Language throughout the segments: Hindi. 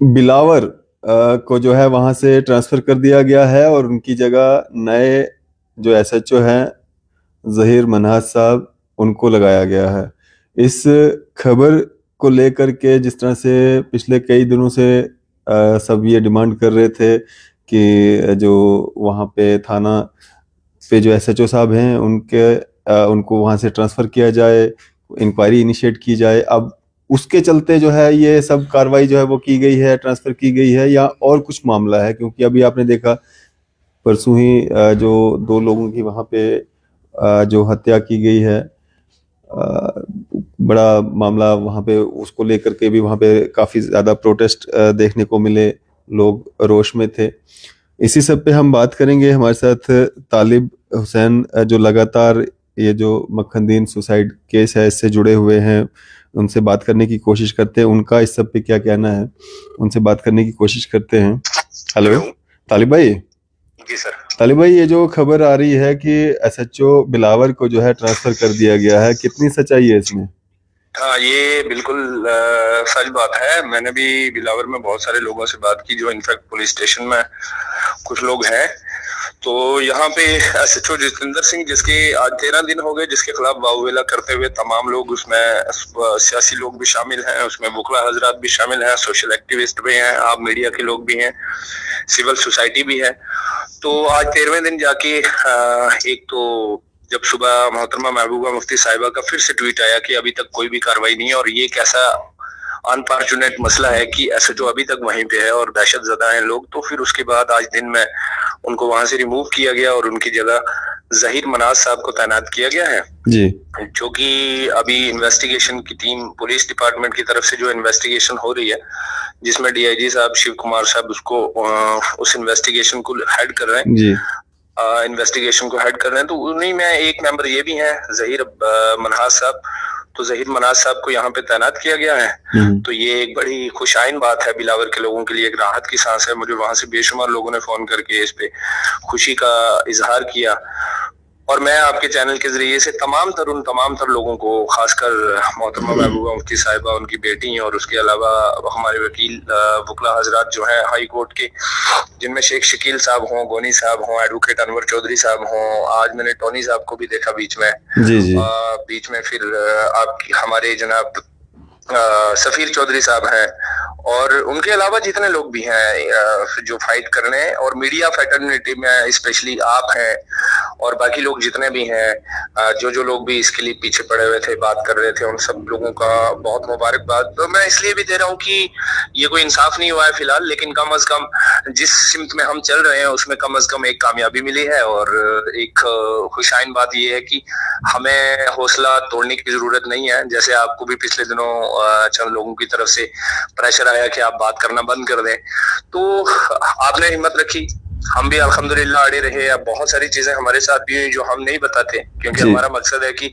बिलावर को जो है वहां से ट्रांसफर कर दिया गया है और उनकी जगह नए जो एसएचओ हैं जहीर मन्हाज साहब उनको लगाया गया है। इस खबर को लेकर के जिस तरह से पिछले कई दिनों से सब ये डिमांड कर रहे थे कि जो वहाँ पे थाना पे जो एसएचओ साहब हैं उनको वहाँ से ट्रांसफर किया जाए, इंक्वायरी इनिशिएट की जाए। अब उसके चलते जो है ये सब कार्रवाई जो है वो की गई है, ट्रांसफर की गई है, या और कुछ मामला है? क्योंकि अभी आपने देखा परसों ही जो दो लोगों की वहाँ पे जो हत्या की गई है, बड़ा मामला वहाँ पे, उसको लेकर के भी वहाँ पे काफी ज्यादा प्रोटेस्ट देखने को मिले, लोग रोष में थे। इसी सब पे हम बात करेंगे। हमारे साथ तालिब हुसैन जो लगातार ये जो मक्खनदीन सुसाइड केस है इससे जुड़े हुए हैं, उनसे बात करने की कोशिश करते हैं, उनका इस सब पे क्या कहना है उनसे बात करने की कोशिश करते हैं। हेलो तालिब भाई। जी सर। तालिब भाई, ये जो खबर आ रही है कि एसएचओ बिलावर को जो है ट्रांसफर कर दिया गया है, कितनी सच्चाई है इसमें? हाँ, ये बिल्कुल सच बात है। मैंने भी बिलावर में बहुत सारे लोगों से बात की, जो इनफैक्ट पुलिस स्टेशन में कुछ लोग हैं। तो यहाँ पे एसएचओ जितेंद्र सिंह, जिसके आज 13 दिन हो गए, जिसके खिलाफ वाहुवेला करते हुए तमाम लोग, उसमें सियासी लोग भी शामिल हैं, उसमें बुकला हजरात भी शामिल हैं, सोशल एक्टिविस्ट भी हैं, आप मीडिया के लोग भी हैं, सिविल सोसाइटी भी है। तो आज 13वें दिन जाके एक तो जब सुबह मोहतरमा महबूबा मुफ्ती साहिबा का फिर से ट्वीट आया कि अभी तक कोई भी कार्रवाई नहीं है और ये कैसा अनफॉर्चुनेट मसला है कि एसएचओ अभी तक वहीं पे है और दहशत ज़दा हैं लोग। तो फिर उसके बाद आज दिन में उनको वहां से रिमूव किया गया और उनकी जगह जहीर मनाज साहब को तैनात किया गया है जी, जो कि अभी इन्वेस्टिगेशन की टीम पुलिस डिपार्टमेंट की तरफ से जो इन्वेस्टिगेशन हो रही है, जिसमें डीआईजी साहब शिव कुमार साहब उसको उस इन्वेस्टिगेशन को हेड कर रहे हैं जी, इन्वेस्टिगेशन को हेड कर रहे हैं। तो उन्हीं में एक मेंबर ये भी हैं जहीर मन्हाज साहब। तो जहीर मनाज साहब को यहाँ पे तैनात किया गया है। तो ये एक बड़ी खुशाइन बात है बिलावर के लोगों के लिए, एक राहत की सांस है। मुझे वहां से बेशुमार लोगों ने फोन करके इस पे खुशी का इजहार किया और मैं आपके चैनल के जरिए से तमाम तर लोगों को, खासकर मोहतरमा महबूबा मुफ्ती साहिबा, उनकी बेटी और उसके अलावा हमारे वकील वकला हजरात जो हैं हाई कोर्ट के, जिनमें शेख शकील साहब हों, गोनी साहब हों, एडवोकेट अनवर चौधरी साहब हों, आज मैंने टोनी साहब को भी देखा बीच में। जी, जी, बीच में फिर आपकी हमारे जनाब सफीर चौधरी साहब हैं और उनके अलावा जितने लोग भी हैं जो फाइट कर रहे हैं, और मीडिया फैटर्निटी में स्पेशली आप हैं और बाकी लोग जितने भी हैं, जो लोग भी इसके लिए पीछे पड़े हुए थे, बात कर रहे थे, उन सब लोगों का बहुत मुबारकबाद। तो मैं इसलिए भी दे रहा हूँ कि ये कोई इंसाफ नहीं हुआ है फिलहाल, लेकिन कम अज कम जिस सिमत में हम चल रहे हैं उसमें कम अज कम एक कामयाबी मिली है। और एक खुशाइन बात ये है कि हमें हौसला तोड़ने की जरूरत नहीं है। जैसे आपको भी पिछले दिनों चंद लोगों की तरफ से प्रेशर आया कि आप बात करना बंद कर दें, तो आपने हिम्मत रखी, हम भी अल्हम्दुलिल्लाह अड़े रहे। अब बहुत सारी चीजें हमारे साथ भी हुई जो हम नहीं बताते, क्योंकि हमारा मकसद है कि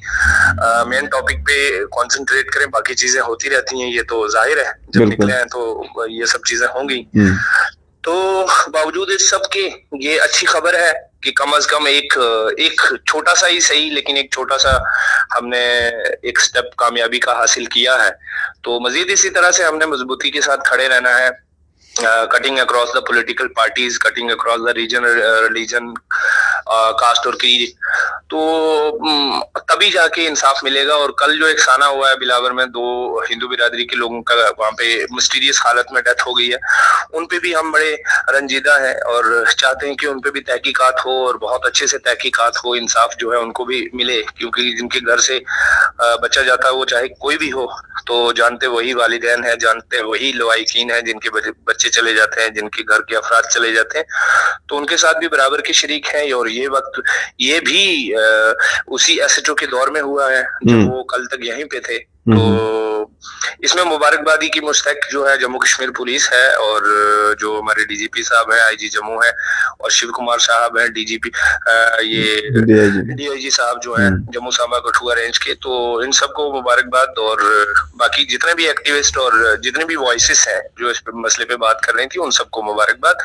मेन टॉपिक पे कंसंट्रेट करें, बाकी चीजें होती रहती हैं, ये तो जाहिर है, जब निकले हैं तो ये सब चीजें होंगी। तो बावजूद इस सब के ये अच्छी खबर है कि कम अज कम एक छोटा सा ही सही, लेकिन एक छोटा सा हमने एक स्टेप कामयाबी का हासिल किया है। तो मजीद इसी तरह से हमने मजबूती के साथ खड़े रहना है, cutting across the political parties, cutting across the region, religion, caste और क्रीड। तो तभी जाके इंसाफ मिलेगा। और कल जो एक साना हुआ है बिलावर में, दो हिंदू बिरादरी के लोगों का वहां पे मिस्टीरियस हालत में डेथ हो गई है, उन पे भी हम बड़े रंजीदा हैं और चाहते हैं कि उन पे भी तहकीकात हो और बहुत अच्छे से तहकीकात हो, इंसाफ जो है उनको भी मिले। क्योंकि जिनके घर से बच्चा जाता है वो चाहे कोई भी हो, तो जानते वही वालिदैन है, जानते वही लवाइकीन है, जिनके बच्चे चले जाते हैं, जिनके घर के अफराद चले जाते हैं, तो उनके साथ भी बराबर के शरीक हैं। और ये वक्त ये भी उसी एसएचओ के दौर में हुआ है जब वो कल तक यहीं पे थे। तो इसमें मुबारकबादी की मुस्तक जो है जम्मू कश्मीर पुलिस है, और जो हमारे डीजीपी साहब है, आईजी जम्मू है, और शिव कुमार साहब है डीजीपी, ये डीआईजी साहब जो है जम्मू सांबा कठुआ रेंज के। तो इन सबको मुबारकबाद, और बाकी जितने भी एक्टिविस्ट और जितने भी वॉइसेस हैं जो इस मसले पे बात कर रही थी, उन सबको मुबारकबाद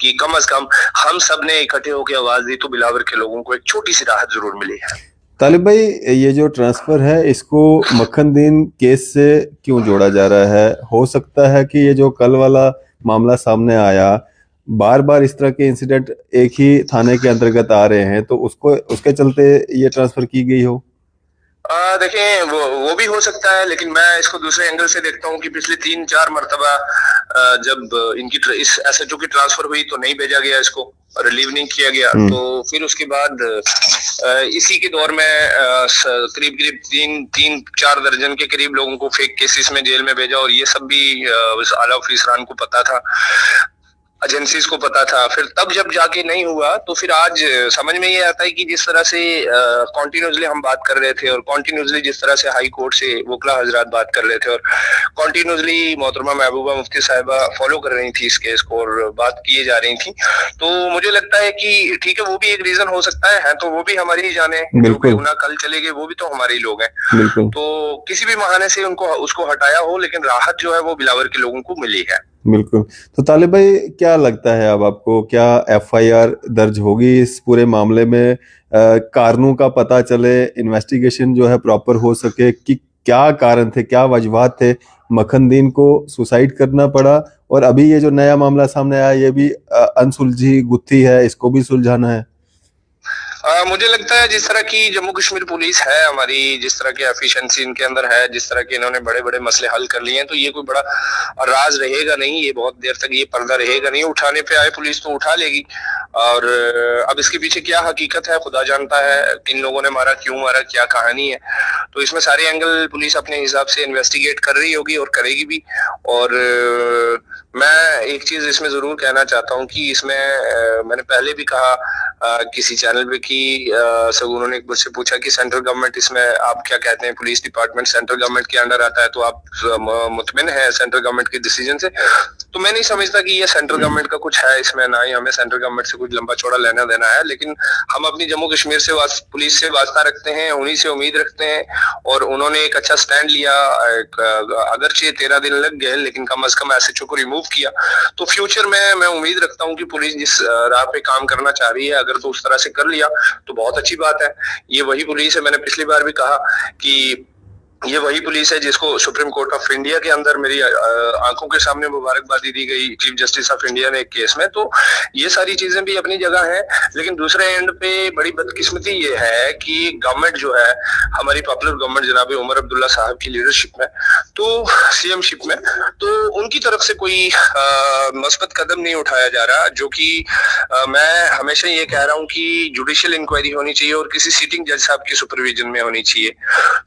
कि कम अज कम हम सब ने इकट्ठे होकर आवाज दी तो बिलावर के लोगों को एक छोटी सी राहत जरूर मिली है। तालिब भाई, ये जो ट्रांसफर है इसको मक्खनदीन केस से क्यों जोड़ा जा रहा है? हो सकता है कि ये जो कल वाला मामला सामने आया, बार बार इस तरह के इंसिडेंट एक ही थाने के अंतर्गत आ रहे हैं, तो उसको उसके चलते ये ट्रांसफर की गई हो? देखें, वो भी हो सकता है, लेकिन मैं इसको दूसरे एंगल से देखता हूँ कि पिछले 3-4 मरतबा जब इनकी इस एसएचओ की ट्रांसफर हुई तो नहीं भेजा गया, इसको रिलीव नहीं किया गया। तो फिर उसके बाद इसी के दौर में करीब करीब 3-4 दर्जन के करीब लोगों को फेक केसेस में जेल में भेजा, और ये सब भी आला ऑफिसरान को पता था, एजेंसीज को पता था। फिर तब जब जाके नहीं हुआ तो फिर आज समझ में ये आता है कि जिस तरह से कॉन्टिन्यूसली हम बात कर रहे थे, और कॉन्टिन्यूसली जिस तरह से हाई कोर्ट से वकला हजरात बात कर रहे थे, और कॉन्टिन्यूसली मोहतरमा महबूबा मुफ्ती साहिबा फॉलो कर रही थी इस केस को और बात किए जा रही थी, तो मुझे लगता है कि ठीक है, वो भी एक रीजन हो सकता है तो वो भी हमारी ही जाने, जो बेगुनाह कल चले गए वो भी तो हमारे ही लोग हैं। तो किसी भी बहाने से उनको उसको हटाया हो, लेकिन राहत जो है वो बिलावर के लोगों को मिली है। बिल्कुल। तो तालिब भाई, क्या लगता है अब आपको, क्या एफआईआर दर्ज होगी इस पूरे मामले में? कारणों का पता चले, इन्वेस्टिगेशन जो है प्रॉपर हो सके कि क्या कारण थे, क्या वजूहात थे मखनदीन को सुसाइड करना पड़ा, और अभी ये जो नया मामला सामने आया ये भी अनसुलझी गुत्थी है, इसको भी सुलझाना है। मुझे लगता है जिस तरह की जम्मू कश्मीर पुलिस है हमारी, जिस तरह की एफिशिएंसी इनके अंदर है, जिस तरह के इन्होंने बड़े बड़े मसले हल कर लिए हैं, तो ये कोई बड़ा राज रहेगा नहीं, ये बहुत देर तक ये पर्दा रहेगा नहीं। उठाने पे आए पुलिस तो उठा लेगी, और अब इसके पीछे क्या हकीकत है खुदा जानता है, किन लोगों ने मारा, क्यों मारा, क्या कहानी है। तो इसमें सारे एंगल पुलिस अपने हिसाब से इन्वेस्टिगेट कर रही होगी और करेगी भी। और मैं एक चीज इसमें जरूर कहना चाहता हूँ कि इसमें मैंने पहले भी कहा किसी चैनल पे कि सब उन्होंने मुझसे पूछा कि सेंट्रल गवर्नमेंट इसमें आप क्या कहते हैं, पुलिस डिपार्टमेंट सेंट्रल गवर्नमेंट के अंडर आता है, तो आप मुतमिन है सेंट्रल गवर्नमेंट के डिसीजन से? तो मैं नहीं समझता कि ये सेंट्रल गवर्नमेंट का कुछ है इसमें, ना ही हमें सेंट्रल गवर्नमेंट से कुछ लंबा चौड़ा लेना देना है, लेकिन हम अपनी जम्मू कश्मीर से पुलिस से वास्ता रखते हैं, उन्हीं से उम्मीद रखते हैं, और उन्होंने एक अच्छा स्टैंड लिया। अगरचे 13 दिन लग गए, लेकिन कम से कम एसएचओ को रिमूव किया। तो फ्यूचर में मैं उम्मीद रखता हूँ कि पुलिस जिस राह पे काम करना चाह रही है, अगर तो उस तरह से कर लिया तो बहुत अच्छी बात है। ये वही पुलिस है, मैंने पिछली बार भी कहा कि ये वही पुलिस है जिसको सुप्रीम कोर्ट ऑफ इंडिया के अंदर मेरी आंखों के सामने मुबारकबादी दी गई चीफ जस्टिस ऑफ इंडिया ने एक केस में। तो ये सारी चीजें भी अपनी जगह हैं, लेकिन दूसरे एंड पे बड़ी बदकिस्मती ये है कि गवर्नमेंट जो है हमारी पॉपुलर गवर्नमेंट जनाब उमर अब्दुल्ला साहब की लीडरशिप में, तो सीएमशिप में, तो उनकी तरफ से कोई मस्बत कदम नहीं उठाया जा रहा, जो कि मैं हमेशा ये कह रहा हूँ कि जुडिशियल इंक्वायरी होनी चाहिए और किसी सिटिंग जज साहब की सुपरविजन में होनी चाहिए।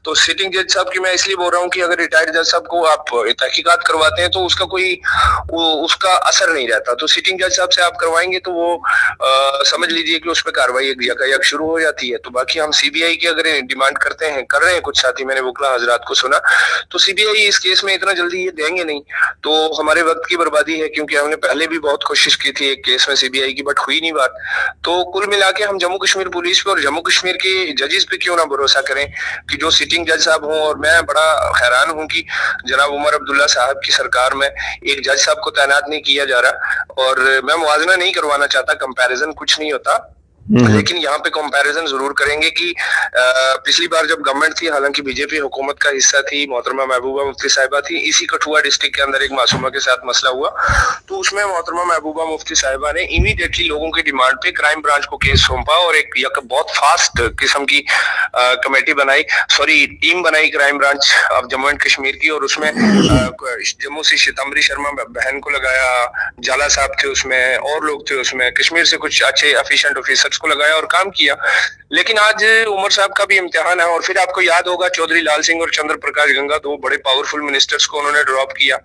तो सिटिंग जज साहब की मैं इसलिए बोल रहा हूँ कि अगर रिटायर्ड जज साहब को आप तहकीकात करवाते हैं तो उसका कोई उसका असर नहीं रहता, तो सिटिंग जज साहब से आप करवाएंगे तो वो समझ लीजिए कि उस पर कार्रवाई यकायक शुरू हो जाती है। तो बाकी हम सीबीआई की अगर डिमांड करते हैं, कर रहे हैं कुछ साथी, मैंने वकला हजरात को सुना, तो सीबीआई इस केस में इतना जल्दी ये देंगे नहीं, तो हमारे वक्त की बर्बादी है, क्योंकि हमने पहले भी बहुत कोशिश की थी एक केस में सीबीआई की, बट हुई नहीं बात। तो कुल मिला के हम जम्मू कश्मीर पुलिस पे और जम्मू कश्मीर के जजेस पे क्यों ना भरोसा करें कि जो सिटिंग जज साहब हों। और मैं बड़ा हैरान हूं कि जनाब उमर अब्दुल्ला साहब की सरकार में एक जज साहब को तैनात नहीं किया जा रहा, और मैं मुआवजा नहीं करवाना चाहता, कंपैरिजन कुछ नहीं होता, लेकिन यहाँ पे कंपैरिजन जरूर करेंगे कि पिछली बार जब गवर्नमेंट थी, हालांकि बीजेपी हुकूमत का हिस्सा थी, मोहतरमा महबूबा मुफ्ती साहिबा थी, इसी कठुआ डिस्ट्रिक्ट के अंदर एक मासूमा के साथ मसला हुआ, तो उसमें मोहतरमा महबूबा मुफ्ती साहिबा ने इमीडिएटली लोगों की डिमांड पे क्राइम ब्रांच को केस सौंपा और एक बहुत फास्ट किस्म की कमेटी बनाई, सॉरी टीम बनाई crime branch of Jammu and Kashmir की, और उसमें जम्मू से सितंबरी शर्मा बहन को लगाया, जाला साहब थे उसमें, और लोग थे उसमें, कश्मीर से कुछ अच्छे एफिशिएंट ऑफिसर्स को लगाया और काम किया। लेकिन आज उमर साहब का भी इम्तिहान है, और फिर आपको याद होगा चौधरी लाल सिंह और चंद्र प्रकाश गंगा, दो बड़े पावरफुल मिनिस्टर्स को उन्होंने ड्रॉप किया,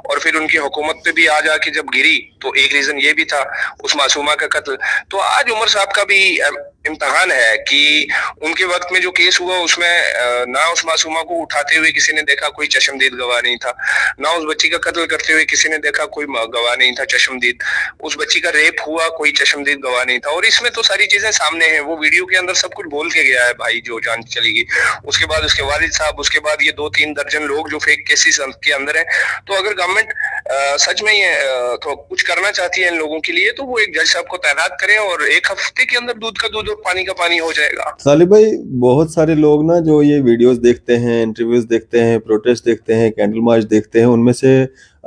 और फिर उनकी हुकूमत पे भी आज आके जब गिरी तो एक रीजन ये भी था उस मासूमा का कत्ल। तो आज उमर साहब का भी इम्तिहान है कि उनके वक्त में जो केस हुआ उसमें ना उस मासूमा को उठाते हुए किसी ने देखा कोई चश्मदीद गवाह नहीं था, ना उस बच्ची का कत्ल करते हुए किसी ने देखा कोई गवाह नहीं था चश्मदीद, उस बच्ची का रेप हुआ कोई चश्मदीद गवाह नहीं था। और इसमें तो सारी चीजें सामने हैं, वो वीडियो के अंदर सब कुछ बोल के गया है भाई, जो जान चली गई। उसके बाद उसके वालिद साहब, उसके बाद ये 2-3 दर्जन लोग जो फेक केसेस के अंदर है। तो अगर गवर्नमेंट सच में ये तो कुछ करना चाहती है इन लोगों के लिए, तो वो एक जज साहब को तैनात करें और एक हफ्ते के अंदर दूध का दूध और पानी का पानी हो जाएगा। सालिब भाई, बहुत सारे लोग ना जो ये वीडियोस देखते हैं, इंटरव्यूज देखते हैं, प्रोटेस्ट देखते हैं, कैंडल मार्च देखते हैं, उनमें से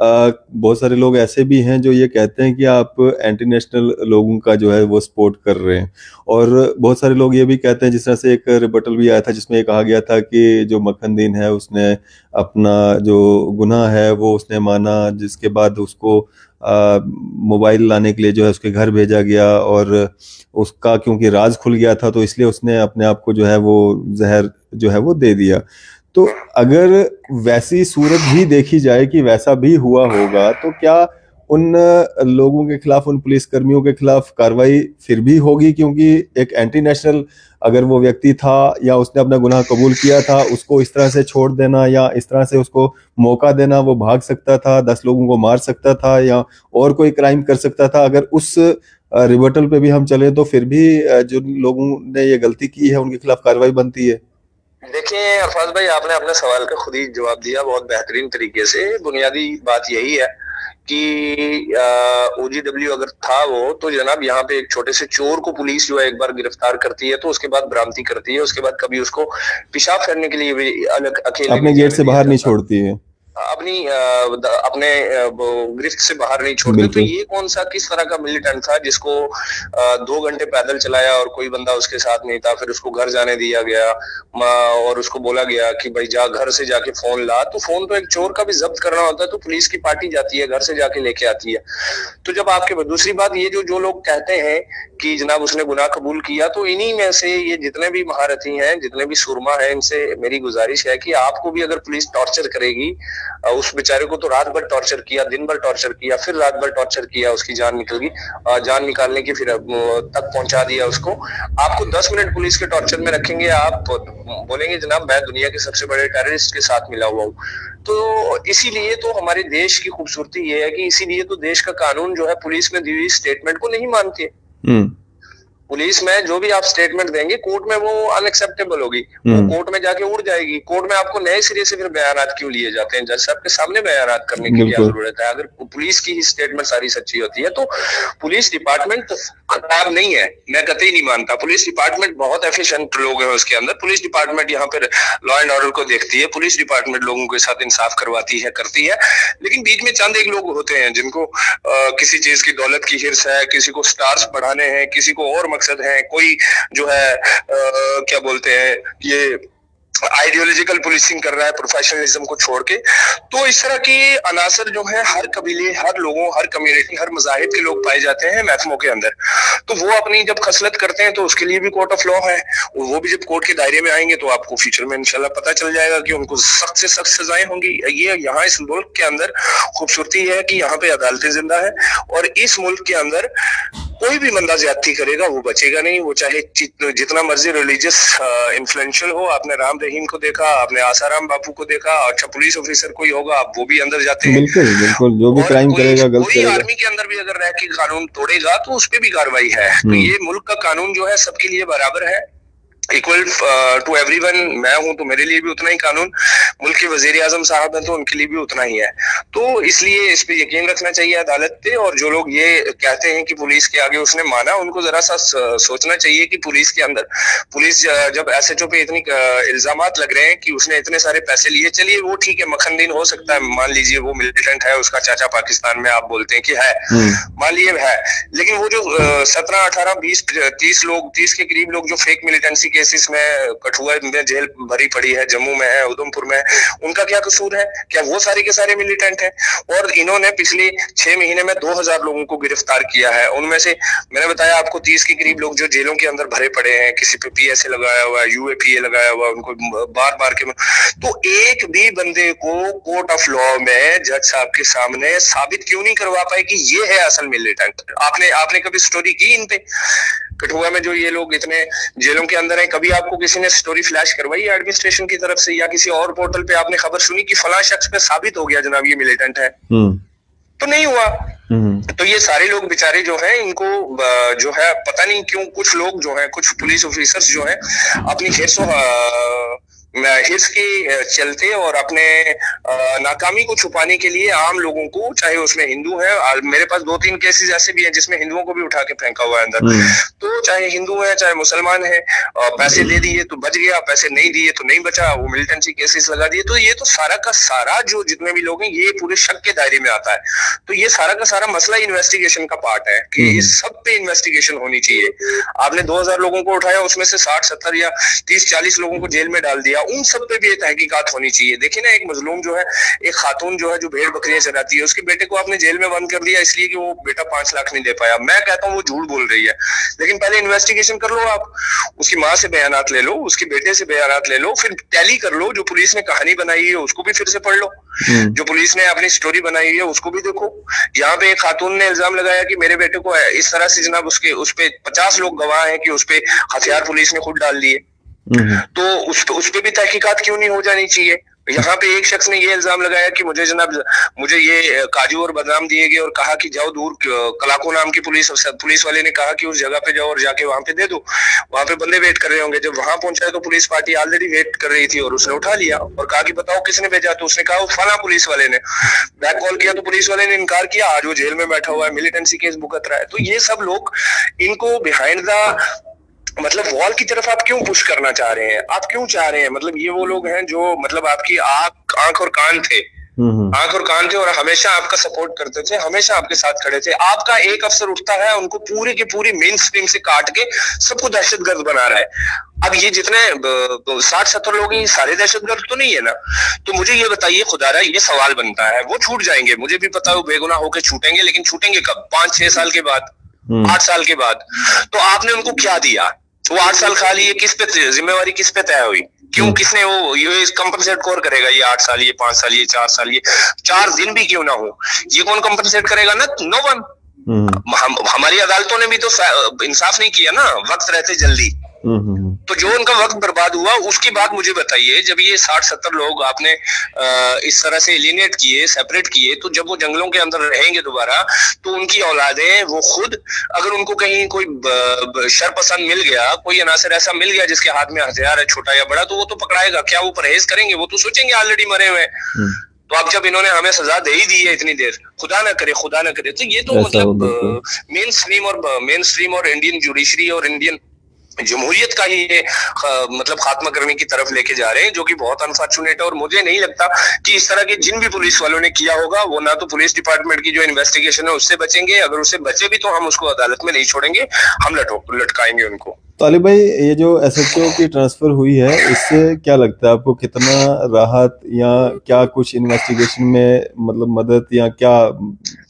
बहुत सारे लोग ऐसे भी हैं जो ये कहते हैं कि आप एंटी नेशनल लोगों का जो है वो सपोर्ट कर रहे हैं, और बहुत सारे लोग ये भी कहते हैं, जिस तरह से एक रिबटल भी आया था जिसमें ये कहा गया था कि जो मखनदीन है उसने अपना जो गुनाह है वो उसने माना, जिसके बाद उसको मोबाइल लाने के लिए जो है उसके घर भेजा गया, और उसका क्योंकि राज खुल गया था तो इसलिए उसने अपने आप को जो है वो जहर जो है वो दे दिया। तो अगर वैसी सूरत भी देखी जाए कि वैसा भी हुआ होगा, तो क्या उन लोगों के खिलाफ, उन पुलिस कर्मियों के खिलाफ कार्रवाई फिर भी होगी? क्योंकि एक एंटी नेशनल अगर वो व्यक्ति था या उसने अपना गुनाह कबूल किया था, उसको इस तरह से छोड़ देना या इस तरह से उसको मौका देना, वो भाग सकता था, 10 लोगों को मार सकता था या और कोई क्राइम कर सकता था। अगर उस रिबटल पे भी हम चले तो फिर भी जो लोगों ने ये गलती की है उनके खिलाफ कार्रवाई बनती है। देखिए अरफाज भाई, आपने अपने सवाल का खुद ही जवाब दिया बहुत बेहतरीन तरीके से। बुनियादी बात यही है कि ओजीडब्ल्यू अगर था वो, तो जनाब यहाँ पे एक छोटे से चोर को पुलिस जो है एक बार गिरफ्तार करती है तो उसके बाद बरामदी करती है, उसके बाद कभी उसको पेशाब करने के लिए भी अलग अकेले अपने गेट से बाहर नहीं छोड़ती है, अपनी अपने गिरफ्त से बाहर नहीं छोड़ते। तो ये कौन सा किस तरह का मिलिटेंट था जिसको 2 घंटे पैदल चलाया और कोई बंदा उसके साथ नहीं था, फिर उसको घर जाने दिया गया और उसको बोला गया कि भाई जा घर से जाके फोन ला। तो फोन तो एक चोर का भी जब्त करना होता है, तो पुलिस की पार्टी जाती है, घर से जाके लेके आती है। तो जब आपके दूसरी बात ये जो लोग कहते हैं कि जनाब उसने गुनाह कबूल किया, तो इन्हीं में से ये जितने भी महारथी हैं, जितने भी सुरमा हैं, इनसे मेरी गुजारिश है कि आपको भी अगर पुलिस टॉर्चर करेगी, उस बेचारे को तो रात भर टॉर्चर किया, दिन भर टॉर्चर किया, फिर रात भर टॉर्चर किया, उसकी जान निकल गई, जान निकालने की फिर तक पहुंचा दिया उसको। आपको 10 मिनट पुलिस के टॉर्चर में रखेंगे, आप बोलेंगे जनाब मैं दुनिया के सबसे बड़े टेररिस्ट के साथ मिला हुआ हूँ। तो इसीलिए तो हमारे देश की खूबसूरती ये है कि इसीलिए तो देश का कानून जो है पुलिस में दी हुई स्टेटमेंट को नहीं मानती है। पुलिस में जो भी आप स्टेटमेंट देंगे कोर्ट में वो अनएक्सेप्टेबल होगी, वो कोर्ट में जाके उड़ जाएगी। कोर्ट में आपको नए सिरे से फिर बयानात क्यों लिए जाते हैं? जज साहब के सामने बयानात करने की क्या जरूरत है? अगर पुलिस की ही स्टेटमेंट सारी सच्ची होती है तो पुलिस डिपार्टमेंट खराब नहीं है, मैं कतई नहीं मानता। पुलिस डिपार्टमेंट बहुत एफिशिएंट लोग हैं उसके अंदर। पुलिस डिपार्टमेंट यहाँ पर लॉ एंड ऑर्डर को देखती है, पुलिस डिपार्टमेंट लोगों के साथ इंसाफ करवाती है, करती है। लेकिन बीच में चंद एक लोग होते हैं जिनको किसी चीज की दौलत की हिर्स है, किसी को स्टार्स बढ़ाने हैं, किसी को और मकसद है, कोई जो है क्या बोलते हैं ये आइडियोलॉजिकल पुलिसिंग कर रहा है प्रोफेशनलिज्म को छोड़ के। तो इस तरह के अनासर जो है हर कबीले, हर लोगों, हर कम्युनिटी, हर मजाहिब के लोग पाए जाते हैं महकमों के अंदर। तो वो अपनी जब खसलत करते हैं तो उसके लिए भी कोर्ट ऑफ लॉ है। वो भी जब कोर्ट के दायरे में आएंगे तो आपको फ्यूचर में इंशाल्लाह पता चल जाएगा कि उनको सख्त से सख्त सजाएं होंगी। ये यहाँ इस मुल्क के अंदर खूबसूरती है कि यहाँ पे अदालतें जिंदा है, और इस मुल्क के अंदर कोई भी बंदा ज्यादती करेगा वो बचेगा नहीं, वो चाहे जितना मर्जी रिलीजियस इन्फ्लुएंशियल हो। आपने राम रहीम को देखा, आपने आसाराम बापू को देखा। अच्छा पुलिस ऑफिसर कोई होगा आप वो भी अंदर जाते हैं। बिल्कुल बिल्कुल, जो भी क्राइम करेगा, गलत कोई करेगा। आर्मी के अंदर भी अगर रह के कानून तोड़ेगा तो उस पर भी कार्रवाई है। तो ये मुल्क का कानून जो है सबके लिए बराबर है, इक्वल टू एवरीवन। मैं हूं तो मेरे लिए भी उतना ही कानून, मुल्क के वजीर आजम साहब हैं तो उनके लिए भी उतना ही है। तो इसलिए इस पे यकीन रखना चाहिए अदालत पे। और जो लोग ये कहते हैं कि पुलिस के आगे उसने माना, उनको जरा सा सोचना चाहिए कि पुलिस के अंदर, पुलिस जब एसएचओ पे इतनी इल्जामात लग रहे हैं कि उसने इतने सारे पैसे लिए, चलिए वो ठीक है, मखनदीन हो सकता है, मान लीजिए वो मिलिटेंट है, उसका चाचा पाकिस्तान में आप बोलते हैं कि है, मान लीजिए है। लेकिन वो जो 17, 18, 20, 30 लोग, 30 के करीब लोग जो फेक मिलिटेंसी केसेस में कठुआ में जेल भरी पड़ी है, जम्मू में है, उधमपुर में है, उनका क्या कसूर है? क्या वो सारे के सारे मिलिटेंट हैं? और इन्होंने पिछले 6 महीने में 2000 लोगों को गिरफ्तार किया है। उनमें से मैंने बताया आपको 30 के करीब लोग जो जेलों के अंदर भरे पड़े हैं, किसी पे पीएसए लगाया हुआ है, यूएपीए लगाया हुआ है, उनको बार बार के। तो एक भी बंदे को कोर्ट ऑफ लॉ में जज साहब के सामने साबित क्यों नहीं करवा पाए कि ये है असल मिलिटेंट? आपने कभी स्टोरी की इन पे? कठुआ में जो ये लोग इतने जेलों के अंदर हैं, कभी आपको किसी ने स्टोरी फ्लैश करवाई एडमिनिस्ट्रेशन की तरफ से या किसी और पोर्टल पे आपने खबर सुनी कि फला शख्स पे साबित हो गया जनाब ये मिलिटेंट है? तो नहीं हुआ। तो ये सारे लोग बेचारे जो हैं, इनको जो है पता नहीं क्यों कुछ लोग जो हैं, कुछ पुलिस ऑफिसर्स जो हैं अपनी हिर्स के चलते और अपने नाकामी को छुपाने के लिए आम लोगों को, चाहे उसमें हिंदू है, मेरे पास 2-3 केसेस ऐसे भी हैं जिसमें हिंदुओं को भी उठा के फेंका हुआ है अंदर, तो चाहे हिंदू है चाहे मुसलमान है, पैसे दे दिए तो बच गया, पैसे नहीं दिए तो नहीं बचा, वो मिलिटेंसी केसेस लगा दिए। तो ये तो सारा का सारा जो जितने भी लोग हैं ये पूरे शक के दायरे में आता है। तो ये सारा का सारा मसला इन्वेस्टिगेशन का पार्ट है कि इस सब पे इन्वेस्टिगेशन होनी चाहिए। आपने 2000 लोगों को उठाया, उसमें से 60-70 या 30-40 लोगों को जेल में डाल दिया, उन सब पे भी तहकीकात होनी चाहिए। देखिए ना, एक मजलूम जो है, एक खातून जो है जो भेड़ बकरियां चराती है, उसके बेटे को आपने जेल में बंद कर दिया इसलिए कि वो बेटा 5 लाख नहीं दे पाया। मैं कहता हूँ वो झूठ बोल रही है, लेकिन पहले इन्वेस्टिगेशन कर लो आप, उसकी माँ से बयानात ले लो, उसके बेटे से बयानात ले लो, फिर टैली कर लो, जो पुलिस ने कहानी बनाई है उसको भी फिर से पढ़ लो, जो पुलिस ने अपनी स्टोरी बनाई है उसको भी देखो। यहाँ पे एक खातून ने इल्जाम लगाया कि मेरे बेटे को इस तरह से जनाब उसके उस पे 50 लोग गवाह हैं कि उस पे हथियार पुलिस ने खुद डाल दिए, तो उस पे भी तहकीकात क्यों नहीं हो जानी चाहिए। यहाँ पे एक शख्स ने ये इल्जाम लगाया कि मुझे जनाब मुझे ये काजू और बादाम दिए गए और कहा कि जाओ दूर, कलाको नाम की पुलिस वाले ने कहा कि उस जगह पे जाओ और जाके वहां पे दे दो, वहां पे बंदे वेट कर रहे होंगे। जब वहां पहुंचा तो पुलिस पार्टी ऑलरेडी वेट कर रही थी और उसने उठा लिया और कहा कि बताओ किसने भेजा, तो उसने कहा फला पुलिस वाले ने। बैक कॉल किया तो पुलिस वाले ने इनकार किया, आज वो जेल में बैठा हुआ है, मिलिटेंसी केस भुगत रहा है। तो ये सब लोग, इनको बिहाइंड द मतलब वॉल की तरफ आप क्यों पुश करना चाह रहे हैं, आप क्यों चाह रहे हैं, मतलब ये वो लोग हैं जो मतलब आपकी आंख और कान थे, आंख और कान थे और हमेशा आपका सपोर्ट करते थे, हमेशा आपके साथ खड़े थे। आपका एक अफसर उठता है, उनको पूरी की पूरी मेन स्ट्रीम से काट के सबको दहशतगर्द बना रहा है। अब ये जितने 60-70 लोग हैं, सारे दहशतगर्द तो नहीं है ना। तो मुझे ये बताइए खुदारा, ये सवाल बनता है, वो छूट जाएंगे, मुझे भी पता है वो बेगुनाह होकर छूटेंगे, लेकिन छूटेंगे कब? 5-6 साल के बाद, 8 साल के बाद। तो आपने उनको क्या दिया? वो 8 साल खा लिए, किस पे जिम्मेवारी किस पे तय हुई? क्यों, किसने वो ये कंपनसेट कौन करेगा? ये 8 साल, ये 5 साल, ये 4 साल, ये 4 दिन भी क्यों ना हो, ये कौन कंपनसेट करेगा? ना, नो वन। हमारी अदालतों ने भी तो इंसाफ नहीं किया ना वक्त रहते जल्दी। तो जो उनका वक्त बर्बाद हुआ, उसकी बात मुझे बताइए। जब ये 60-70 लोग आपने इस तरह से एलिनेट किए, सेपरेट किए, तो जब वो जंगलों के अंदर रहेंगे दोबारा, तो उनकी औलादें, वो खुद, अगर उनको कहीं कोई शरपसंद मिल गया, कोई अनासर ऐसा मिल गया जिसके हाथ में हथियार है, छोटा या बड़ा, तो वो तो पकड़ाएगा। क्या वो परहेज करेंगे? वो तो सोचेंगे ऑलरेडी मरे हुए। तो अब जब इन्होंने हमें सजा दे ही दी है इतनी देर, खुदा ना करे, खुदा ना करे, तो ये तो मतलब मेन स्ट्रीम और इंडियन जुडिशरी और इंडियन जमहूरियत का ही ये मतलब खात्मा करने की तरफ लेके जा रहे हैं, जो कि बहुत अनफॉर्चुनेट है। और मुझे नहीं लगता कि इस तरह के जिन भी पुलिस वालों ने किया होगा, वो ना तो पुलिस डिपार्टमेंट की जो इन्वेस्टिगेशन है उससे बचेंगे, अगर उससे बचे भी तो हम उसको अदालत में नहीं छोड़ेंगे, हम लटकाएंगे उनको। तालिब भाई, ये जो एसएचओ की ट्रांसफर हुई है, इससे क्या लगता है आपको, कितना राहत या क्या कुछ इन्वेस्टिगेशन में मतलब मदद या क्या?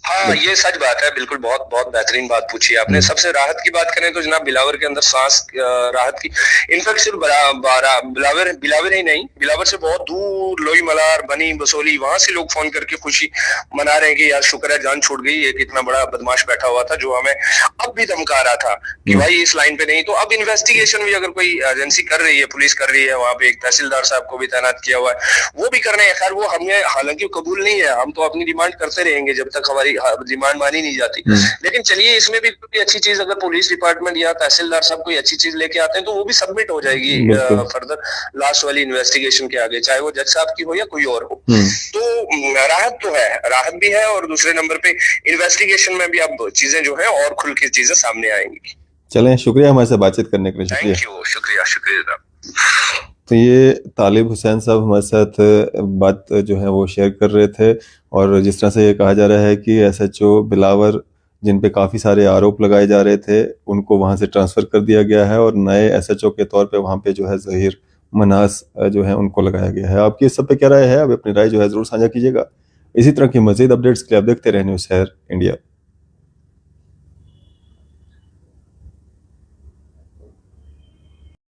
हाँ, ये सच बात है, बिल्कुल बहुत बहुत बेहतरीन बात पूछी आपने। सबसे राहत की बात करें तो जनाब बिलावर के अंदर सांस राहत की, इनफैक्ट सिर्फ बिलावर ही नहीं, बिलावर से बहुत दूर लोई मलार, बनी, बसोली, वहां से लोग फोन करके खुशी मना रहे हैं कि यार शुक्र है जान छूट गई, एक इतना बड़ा बदमाश बैठा हुआ था जो हमें अब भी धमका रहा था कि भाई इस लाइन पे नहीं। तो अब इन्वेस्टिगेशन भी अगर कोई एजेंसी कर रही है, पुलिस कर रही है, वहां पे एक तहसीलदार साहब को भी तैनात किया हुआ है, वो भी कर रहे हैं। खैर वो हमें हालांकि कबूल नहीं है, हम तो अपनी डिमांड करते रहेंगे जब तक हमारी डिमांड मानी नहीं जाती। लेकिन चलिए, इसमें भी कोई अच्छी चीज, अगर पुलिस डिपार्टमेंट या तहसीलदार साहब कोई अच्छी चीज लेके आते हैं तो वो भी सबमिट हो जाएगी फर्दर लास्ट वाली इन्वेस्टिगेशन के आगे, चाहे वो जज साहब की हो या कोई और हो। तो राहत तो है, राहत भी है, और दूसरे नंबर पे इन्वेस्टिगेशन में भी अब चीजें जो है और खुल के चीजें सामने आएंगी। चलें, शुक्रिया हमारे साथ बातचीत करने के लिए। शुक्रिया। थैंक यू, शुक्रिया शुक्रिया। तो ये तालिब हुसैन साहब हमारे साथ बात जो है वो शेयर कर रहे थे, और जिस तरह से ये कहा जा रहा है कि एसएचओ बिलावर, जिन पे काफ़ी सारे आरोप लगाए जा रहे थे, उनको वहाँ से ट्रांसफ़र कर दिया गया है और नए एसएचओ के तौर पे वहाँ पे जो है ज़हीर मनास जो है उनको लगाया गया है। आपकी इस सब पे क्या राय है? आप अपनी राय जो है ज़रूर साझा कीजिएगा। इसी तरह की मज़ीद अपडेट्स के लिए आप देखते रहें न्यूज़ शहर इंडिया।